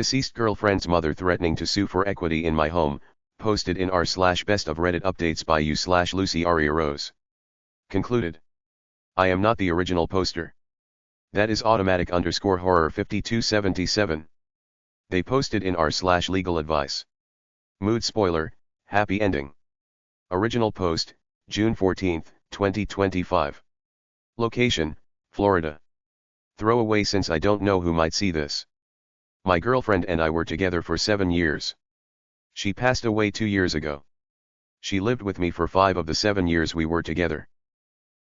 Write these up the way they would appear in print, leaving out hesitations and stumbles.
Deceased girlfriend's mother threatening to sue for equity in my home, posted in r/best-of-Reddit-updates by u/LucyAriaRose. Concluded. I am not the original poster. That is automatic_horror 5277. They posted in r/legal advice. Mood spoiler, happy ending. Original post, June 14, 2025. Location, Florida. Throwaway since I don't know who might see this. My girlfriend and I were together for 7 years. She passed away 2 years ago. She lived with me for 5 of the 7 years we were together.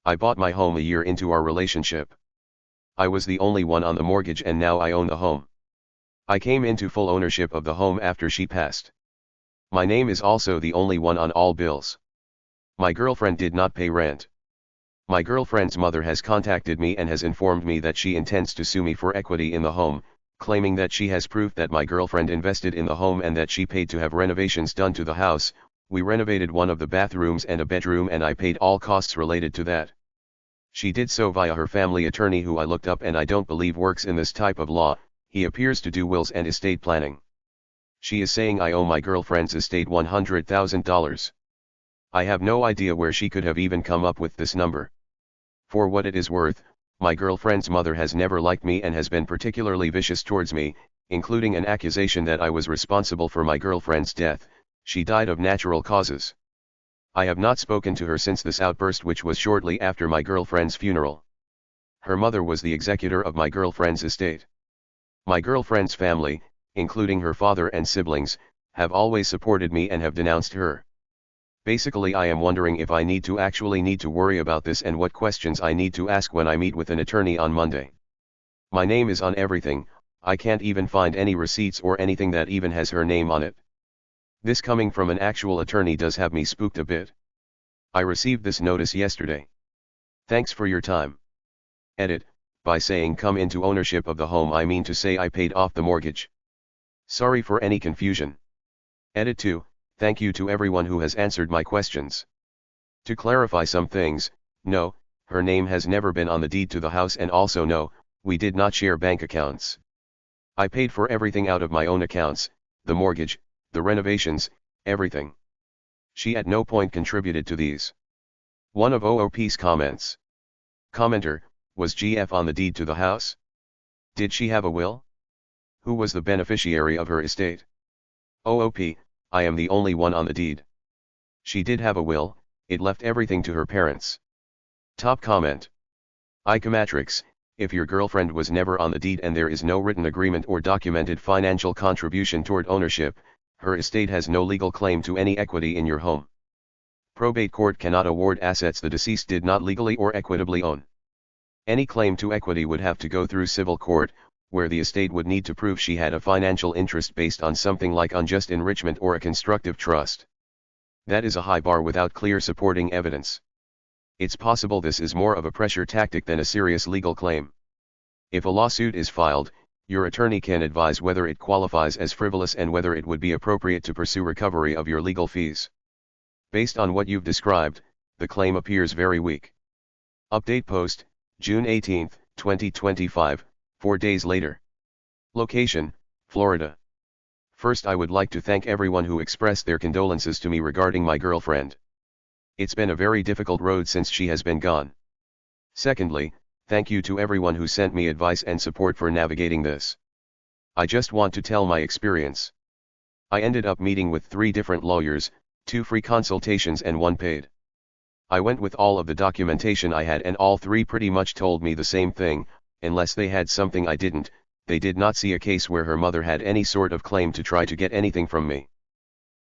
I bought my home a year into our relationship. I was the only one on the mortgage and now I own the home. I came into full ownership of the home after she passed. My name is also the only one on all bills. My girlfriend did not pay rent. My girlfriend's mother has contacted me and has informed me that she intends to sue me for equity in the home, claiming that she has proof that my girlfriend invested in the home and that she paid to have renovations done to the house. We renovated one of the bathrooms and a bedroom and I paid all costs related to that. She did so via her family attorney who I looked up and I don't believe works in this type of law. He appears to do wills and estate planning. She is saying I owe my girlfriend's estate $100,000. I have no idea where she could have even come up with this number. For what it is worth, my girlfriend's mother has never liked me and has been particularly vicious towards me, including an accusation that I was responsible for my girlfriend's death. She died of natural causes. I have not spoken to her since this outburst, which was shortly after my girlfriend's funeral. Her mother was the executor of my girlfriend's estate. My girlfriend's family, including her father and siblings, have always supported me and have denounced her. Basically, I am wondering if I need to worry about this and what questions I need to ask when I meet with an attorney on Monday. My name is on everything. I can't even find any receipts or anything that even has her name on it. This coming from an actual attorney does have me spooked a bit. I received this notice yesterday. Thanks for your time. Edit, by saying come into ownership of the home I mean to say I paid off the mortgage. Sorry for any confusion. Edit 2, thank you to everyone who has answered my questions. To clarify some things, no, her name has never been on the deed to the house, and also no, we did not share bank accounts. I paid for everything out of my own accounts, the mortgage, the renovations, everything. She at no point contributed to these. One of OOP's comments. Commenter, was GF on the deed to the house? Did she have a will? Who was the beneficiary of her estate? OOP, I am the only one on the deed. She did have a will, it left everything to her parents. Top comment. Icomatrix, if your girlfriend was never on the deed and there is no written agreement or documented financial contribution toward ownership, her estate has no legal claim to any equity in your home. Probate court cannot award assets the deceased did not legally or equitably own. Any claim to equity would have to go through civil court, where the estate would need to prove she had a financial interest based on something like unjust enrichment or a constructive trust. That is a high bar without clear supporting evidence. It's possible this is more of a pressure tactic than a serious legal claim. If a lawsuit is filed, your attorney can advise whether it qualifies as frivolous and whether it would be appropriate to pursue recovery of your legal fees. Based on what you've described, the claim appears very weak. Update post, June 18, 2025, 4 days later. Location, Florida. First, I would like to thank everyone who expressed their condolences to me regarding my girlfriend. It's been a very difficult road since she has been gone. Secondly, thank you to everyone who sent me advice and support for navigating this. I just want to tell my experience. I ended up meeting with 3 different lawyers, 2 free consultations and 1 paid. I went with all of the documentation I had and all 3 pretty much told me the same thing, unless they had something I didn't, they did not see a case where her mother had any sort of claim to try to get anything from me.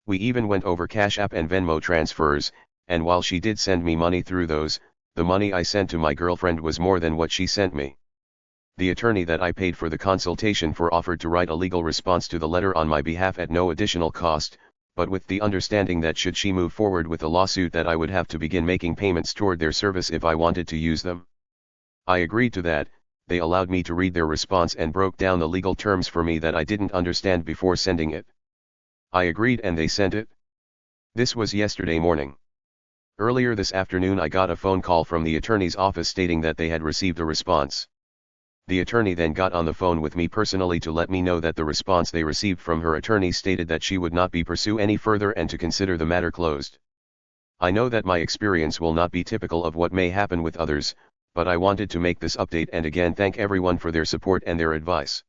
We even went over Cash App and Venmo transfers, and while she did send me money through those, the money I sent to my girlfriend was more than what she sent me. The attorney that I paid for the consultation for offered to write a legal response to the letter on my behalf at no additional cost, but with the understanding that should she move forward with a lawsuit that I would have to begin making payments toward their service if I wanted to use them. I agreed to that. They allowed me to read their response and broke down the legal terms for me that I didn't understand before sending it. I agreed and they sent it. This was yesterday morning. Earlier this afternoon I got a phone call from the attorney's office stating that they had received a response. The attorney then got on the phone with me personally to let me know that the response they received from her attorney stated that she would not be pursue any further and to consider the matter closed. I know that my experience will not be typical of what may happen with others, but I wanted to make this update and again thank everyone for their support and their advice.